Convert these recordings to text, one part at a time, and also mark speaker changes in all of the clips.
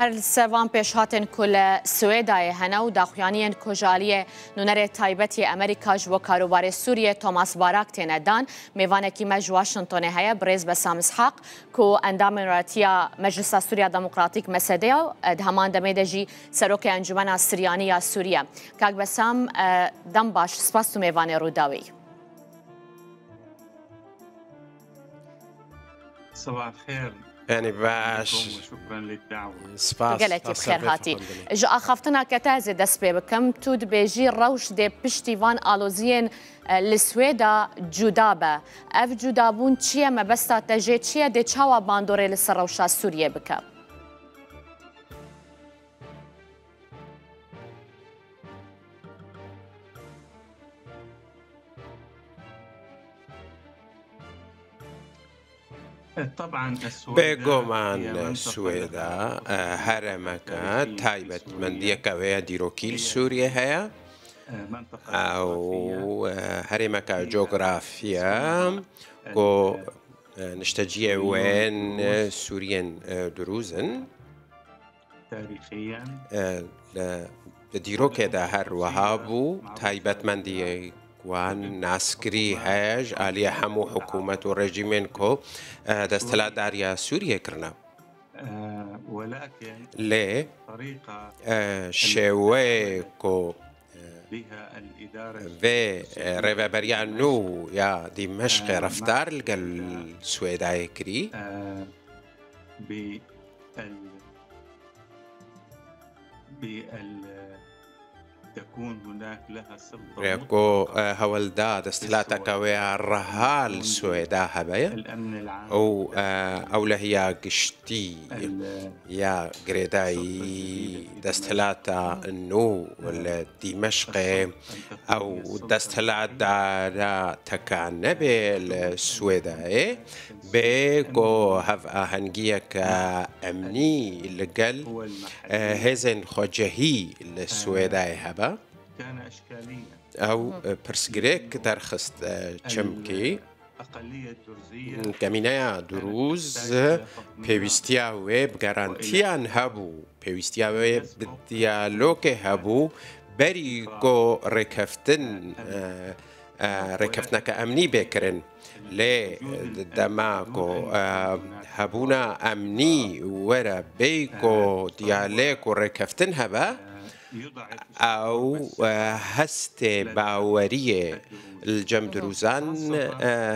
Speaker 1: هر سوان پیش هاتن کل سویدای هنو داخویانین کجالیه نونر تایبتی امریکا جو کاروبار سوریه توماس باراک تندان میوانه کی مج واشنطن هيا بريز بسام اسحاق کو اندام راتیا مجلس سوریا دموکراتیک مسده و دهمان دمیدجی سروک انجمن سریانی سوریه کاک بسام دم باش سپاس تو میوانه روداوی.
Speaker 2: صباح الخير.
Speaker 3: يعني باش
Speaker 2: شكرا للدعوة.
Speaker 1: قالت بخير هاتي جو اخفتنا كتازي دس بكم تود بيجي روش دي بشتيفان الوزين لسويدا جودابه اف جودابون تشيا ما بس تجي تشيا دي تشاوا باندوري للسروشا سوريا بك
Speaker 3: بگومان سویدا هرمکا تایبت مندیکا و دیروکیل سوریه هیا او هرمکا جغرافیا کو نشتجیه وين سوريين دروزن
Speaker 2: تاريخيا
Speaker 3: دیروکه ده هر وهابو تایبت مندیه وان عسكري هاج علي حمو حكومة ورجيمين كو دستلا داريا سوريا كرنا
Speaker 2: ولكن
Speaker 3: ليه
Speaker 2: طريقة
Speaker 3: شوي كو
Speaker 2: بها الإدارة
Speaker 3: في ريفابريا نو يا دمشق رفتار القل سويداي كري
Speaker 2: تكون هناك لها سلطة
Speaker 3: ريكو هولدا دستلاتا كوي الرهال سويدا هبايا
Speaker 2: الأمن العام
Speaker 3: أو لهي قشتي يا قريداي دستلاتا النو ولا دمشق أو دستلاتا تكعنبي السويدا بيكو هف هنجيا كأمني لقل هزن خجهي السويداي هبا
Speaker 2: كان إشكاليا
Speaker 3: أو برسجريك درخست چمكي
Speaker 2: أقلية درزية
Speaker 3: كمينايا دروز بيوستيا ويب غارانتيان هبو بيوستيا ويب بالديالوج هبو بريكو ركفتن ركفتنا كأمني بكرن ليه دماغو هبونا أمني ورا بيكو ديالوج وركفتن هبا أو هست باورية الجمدروزان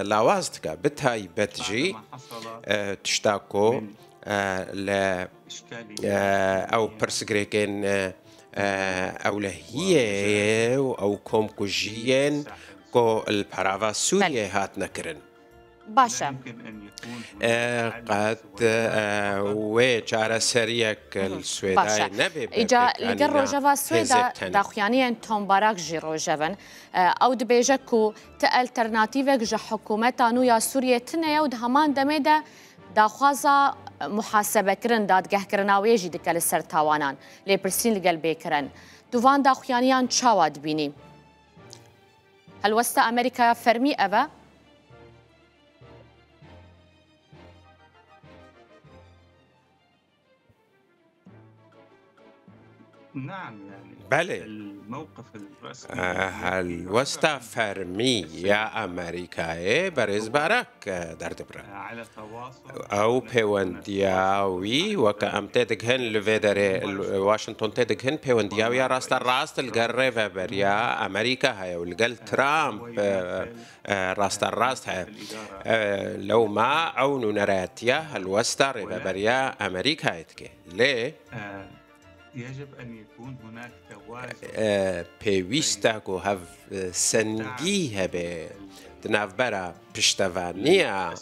Speaker 3: لاوازتك بتاي بتجي تشتاكو أو برسجريكين أو لهية أو كوم كوجيين كو البارافا سوريا هات نكرن
Speaker 1: باشا
Speaker 3: قد وچارە سەریەک السوێدای نەبێ
Speaker 1: ئیجا لەگەڵ ڕۆژەوا سوێدا داخوایانیان تۆمباراک ژی ڕۆژەبن ئەو دبێژە و تە ئەلتەرناتیڤێک ژە حکوومەتان و یا سووریە تنەیە و هەمان دەمێدا داخوازە محاسبەکردن دادگەهکردناوێژی دکە لەسەر تاوانان لێپرسین لەگەڵ بێکردن دووان داخوایانیان چاوا دبینی هەلوەستە ئەمریکا فەرمی ئەوە
Speaker 2: نعم يعني
Speaker 3: بله
Speaker 2: الموقف الرسمي
Speaker 3: هالوستا فرمي يا أمريكا برز باراك دردبرا
Speaker 2: على تواصل
Speaker 3: أو بيوندياوي وكأم تدقهن لفيدري واشنطن تدقهن بيوندياوي راست الراست القرر فبريا أمريكا هاي والقل ترامب راست الراست هاي لو ما أو نراتيا هالوستا ريفابريا أمريكا هايتكي ليه
Speaker 2: يجب أن يكون هناك توازن
Speaker 3: بيويستاكو هاف سنجيها بنافبرا بشتفانيا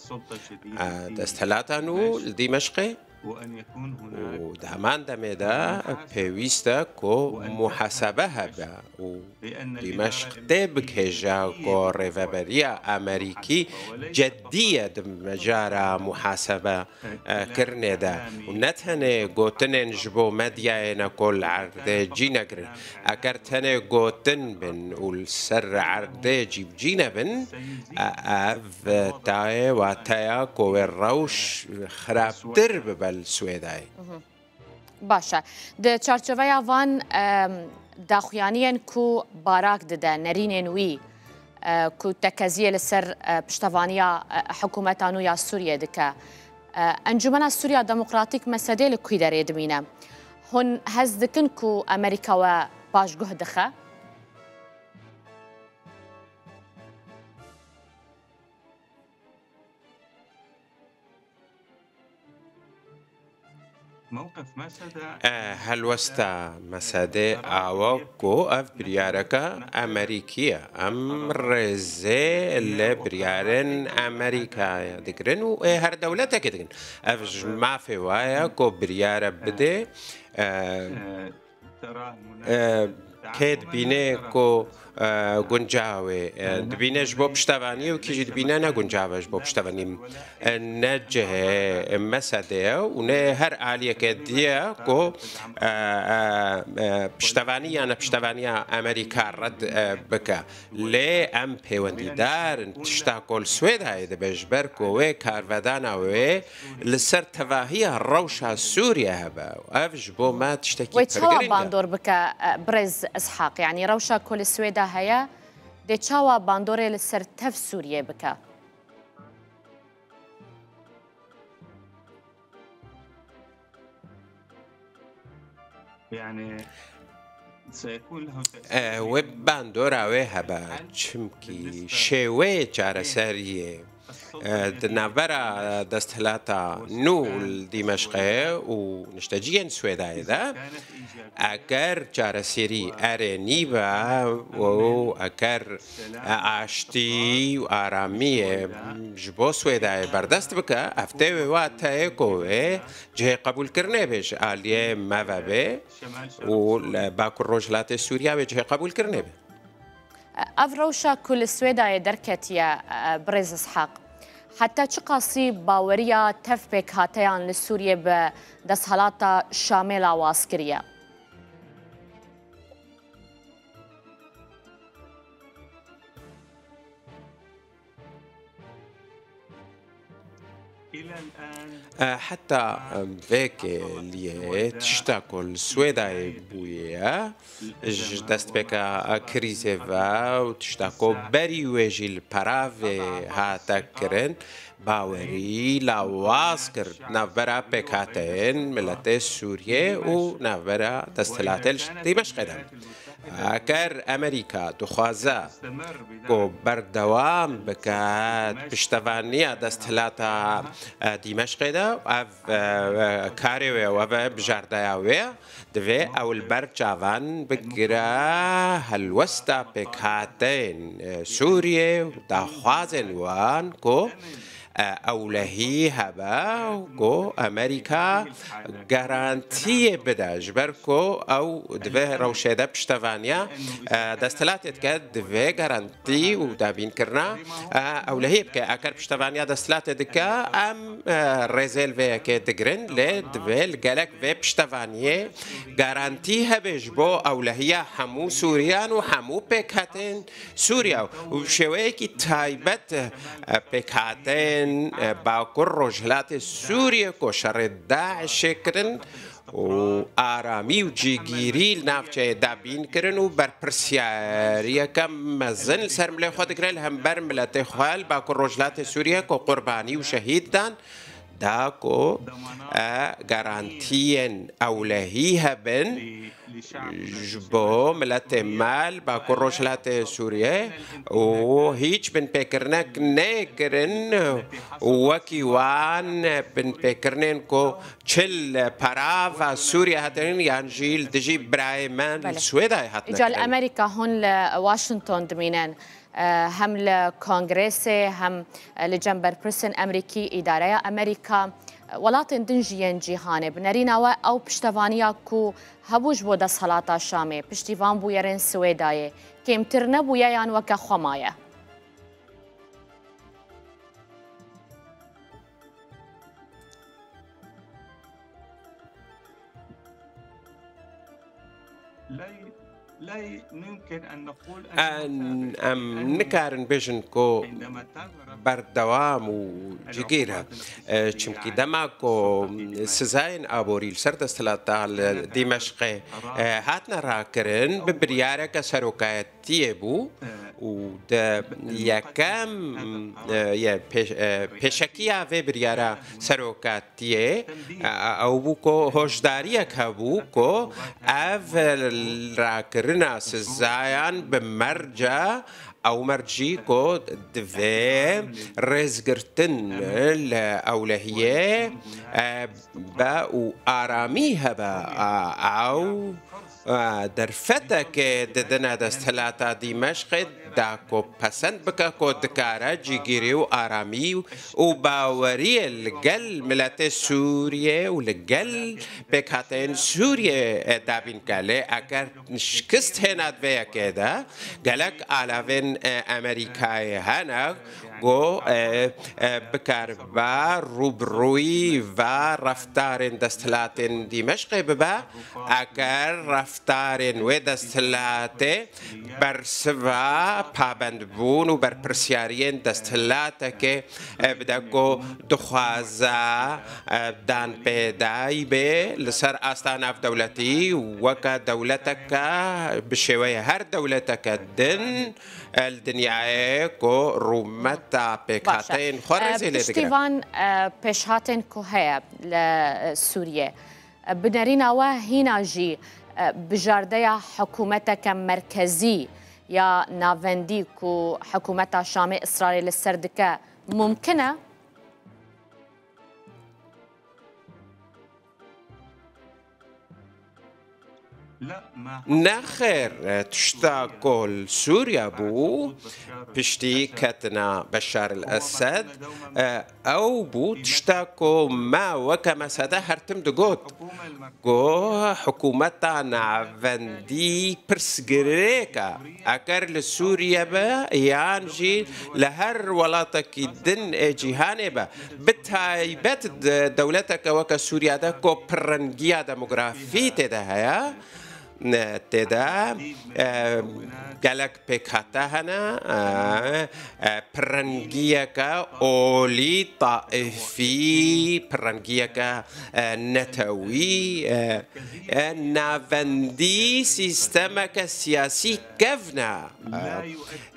Speaker 3: دستهلاتانو لدمشق
Speaker 2: وأن يكون هناك
Speaker 3: ودهمان دمدا بيويستا كو محاسبة هبا ودمشق تبك هجا كو ريفابريا أمريكي جدية مجارة محاسبة كرندا ونتهني قوتن جبو مديانا كل عرض جيناقر أكرتهني قوتن بن والسر عرض جيب جينا بن أف تاي واتايا كو الروش خراب ترب السويداي
Speaker 1: باشە د چارچۆڤەیە وان داخوایانیان کو باراک دەدە نەرینێن وی کو تەکەزیە لەسەر پشتەوانیا حکوومەتان و یا سووریە دکە ئەنجومەنە سووریا دەموقراتیک مەسەدەی لە کوی دەرێ دمینە هۆن هەز دکن کو ئەمریکاوە باشگوه دخە
Speaker 3: هەلوەستا مەسەدێ ئاوە کۆ ئەف بریارەکە ئەمریکیە ئەم ڕێزێ لە بریارن ئەمریکایە دەگرن و هەر دەولەتێکی دەگرن ئەف مافێ وایە کۆ بریارە بدێ کێ دبینێ کۆ گونجاوێ دبینێش بۆ پشتەوانی و کیژی دبینە نەگونجاوەش بۆ پشتەوانی نەجهێ مەسەدەیە و نێ هەر ئالیەکە دیە کۆ پشتەوانی یانە پشتەوانیە ئەمریکا ڕەت بکە لێ ئەم پەیوەندیدارن تشتا کۆل سوێدایە دەبێژ بەر کۆوێ کارڤەداناوێ لەسەر تەواهیە ڕەوشە سووریا هەبە و ئەڤش بۆ ما تشتێکی
Speaker 1: پرگرینگە باندۆر بکە برێز ئەسحاق یعنی ڕەوشە کۆل سوێدا هەیە دێ چاوە باندۆرێ لەسەر تەف سووریە بکە
Speaker 3: وێ باندۆراوێ هەبە چمکی شێوەیە چارەسەریە ناوبەرە دەستهلاتە نو دیمەشقێ و نیشتەجیەن سوێدایەدا ئەگەر چارەسێری ئەرێنی بە و ئەگەر ئاشتی و ئارامیە ji بۆ سوێدایە بەردەست بکە ئەفتەوێ واتەیە کۆوێ جێ قبولکردنێ بێژ ئالیێ مەڤە بێ و باکوور ڕۆژهەڵاتی سووریا بێ جێ قبولکردنێ بێ
Speaker 1: ئەف ڕەوشە کو لە سوێدایە دەرکەتیە برێز ئەسحاق حتى چه قاسی باوریە تەف پێک هاتەیان لە سووریە بە دەستهەڵاتە شامێلا واسکریە
Speaker 3: حتى فيك اللي تشتاكل سويدا بويا دست بكا كريزيفا وتشتاكو بري ويجي البرافي هاتكرن باوري لاواسكر نافبرا بكاتين ملتي سوريا و نافبرا دستلاتلش دمشق دم اگر امریکا دخوازه کو بردوام بکات پشتوانیه دستهلاتا دیمشق ده اف کاری و بجاردایوه دوی اول برجوان بگیره هلوستا بکاتین سوریه دخوازن وان کو ئەولەهی هەبە گۆ ئەمریکا گەرانتیە بدە ژبەر کۆ ئەو دوێ ڕەوشێدە پشتەوانیە دەستەلاتێت کە دوێ گەرانتی و دابینکردنا ئەولەهی بکە ئەکەر پشتەوانیا دەستلاتێ دکە ئەم ڕێزێلڤەیەکێ دەگرن لێ دوێ گەلک وێ پشتەوانیە گەرانتی هەبێژ بۆ ئەولەهیە هەموو سووریان و هەموو پێکهاتێن سووریا و شێوەیەکی تایبەت پێکهاتێن باکوور ڕۆژهەڵاتی سووریە کۆشەڕێ داعشێکردن و ئارامی و جێگیری ناوچەیە دابینکردن و بەرپرسیاریەکە مەزن سەر ملێ خۆ دەگرێت هەمبەر ملەتەی خوال باکوور ڕۆژهەڵاتی سووریە کۆ قوربانی و شەهیددان داکۆ گەرانتیەن ئەولەهی هەبن بۆ ملەتێ مال باکوور ڕۆژهەڵاتی سووریە و هیچ بنپێکردنەک نەیەکردن وەکی وان بنپێکردنێن کۆ چل پەراڤە سووریا هاتن یان ژیل دژی برایمان سوێدای هاتنەکردن
Speaker 1: ئیجا لە ئەمریکا هۆن لە واشنتۆن دمێنن هم لكونغرسي هم لجنبر برسن أمريكي إدارة أمريكا ولاتن دنجيان جيهاني بنرينا أو پشتوانيا كو هبوش بو دس حالاتا شامي پشتیوان بو يرن سويداي كيم ترنبو يان وكا خمايا
Speaker 2: لا يمكن أن نقول
Speaker 3: أن أم نكارن بيجن كو
Speaker 2: عندما تعبر
Speaker 3: بردوام و جيجيرا چمكي دماكو سزاين أبوريل سرد استلاتال دمشق هاتنا راكرن ببريارك سروكايت تيبو و يكام پیشکیا و بریارا سروکاتیه او بوکو هوشداریک هبو کو اول راکرنا سزایان بمرجع او مرجي كو دفي رزقرتن الأولهية با و آراميها با او درفتك ددنا دستهلاتا دمشق داكو پسند بكا كو دكارا جيگيري و آرامي و باوري لقل ملت سوريا و لقل بكاتين سوريا دابين كالي اگر شكست هنا دويا كده قالك علاوين امريكاي هنا گو بکاربا روبروی و رفتارن دستلاتن دمشق ببا اگر رفتارن و دستلات برسوا پابند بون و بر پرسیارین دستلات که بدکو دخوازا دان پیدای به لسر آستان اف دولتی وکا دولتک بشوی هر دولتک دن الدنيا كو رومتا بكاتين خرزي
Speaker 1: بشتيفان بشهاتن كوهيا لسوريا بنارينا وهنا جي بجارديا حكومتك مركزي يا نافنديكو حكومتا شامي إسرائيل السردكة ممكنة؟
Speaker 3: نخير تشتاكل سوريا بو بشتي كتنا بشار الأسد أو بو تشتاكو ما وكما سدا هرتم دقوت جو حكومتا نعفندي برسجريكا أكر لسوريا با يانجي لهر ولاتك دن جيهاني با بتايبت دولتك وكا سوريا دا كو برنجيا ديموغرافي تدا تدا قالك بكاتا هنا برنجيكا أولي طائفي برنجيكا نتوي نافندي سيستمك السياسي كفنا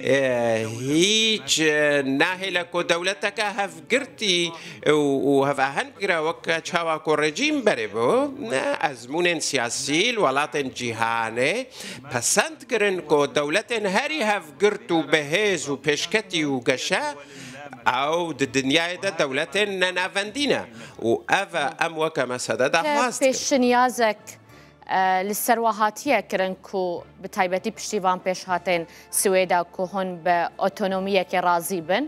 Speaker 3: هيج ناهلكو دولتك هفقرتي وهفاهن بقرا وكا تشاواكو رجيم بريبو أزمون سياسي الولاتن جيهاني پسند کرن کو دولتن هری هفگرتو بهز و پشکتی و گشا او الدنيا دا دولتن نافندينا و افا ام وكما سدد خواست
Speaker 1: پیش نیازك للسروهاتية كرنكو بتايبتي بشتيفان پیش هاتين سويدا كو هن بأوتونومية كرازي بن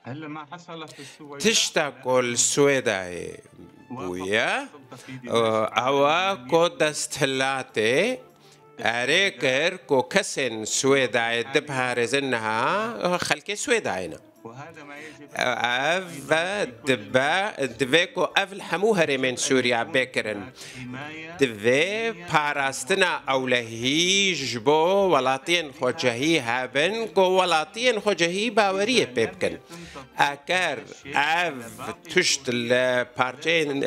Speaker 2: هلا ما حصل في السويد
Speaker 3: تشتاكو السويدا بويا او كو دستلاتي أريكر كو كسن سويدا دبها خلكي سويدا
Speaker 2: وهذا ما يجب
Speaker 3: أف دبيكو أف الحموهري من سوريا بكرن دبي باراستنا أولهي جبو ولاتين خوجهي هابن كو ولاتين خوجهي باوريه بيبكن أكر أف تشت البارتين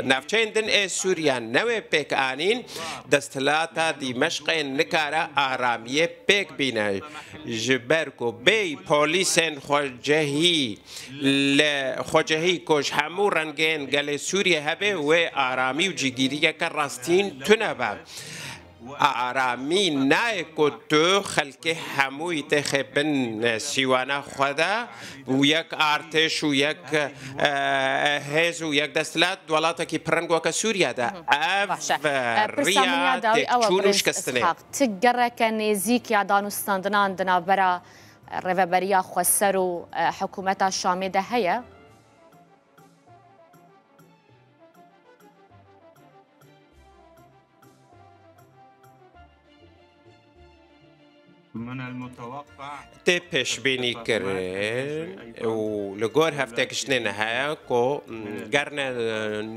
Speaker 3: نافشين دن سوريا نوي بيك آنين دستلاتا دمشقين نكارا آرامية بيك بينا جبركو بي بوليسن خوجهي كوش همو رنگين قال سوريا هبه و آرامي و جيگيرية كراستين تنبا آرامی نه کتو خلق هموی تخبن سیوانا خدا و یک ارتش و یک هز و یک دستلات دولاتا کی پرنگ وک سوریا دا افریا تچونش کستنه
Speaker 1: تقرا كنزيك يا دانوستاندنان دنا برا ريفبريا خسروا حكومة الشام ده هي
Speaker 2: من المتوقع
Speaker 3: تي پیش بینی کرد و لگور هفته کشنین های کو گرن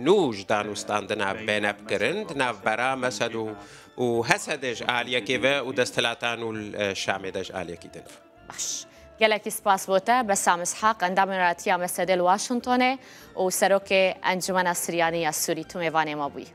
Speaker 3: نوج دانوستاندنا بینب کرند ناف برا مسد و حسدش عالیه کی و دستلاتان و شامدش عالیه کی دنف.
Speaker 1: باش. گلکی سپاس بوده بسام اسحاق اندام راتیا مسدل واشنطنه و سروک انجمن سریانی سوری تو میوان ما بوی.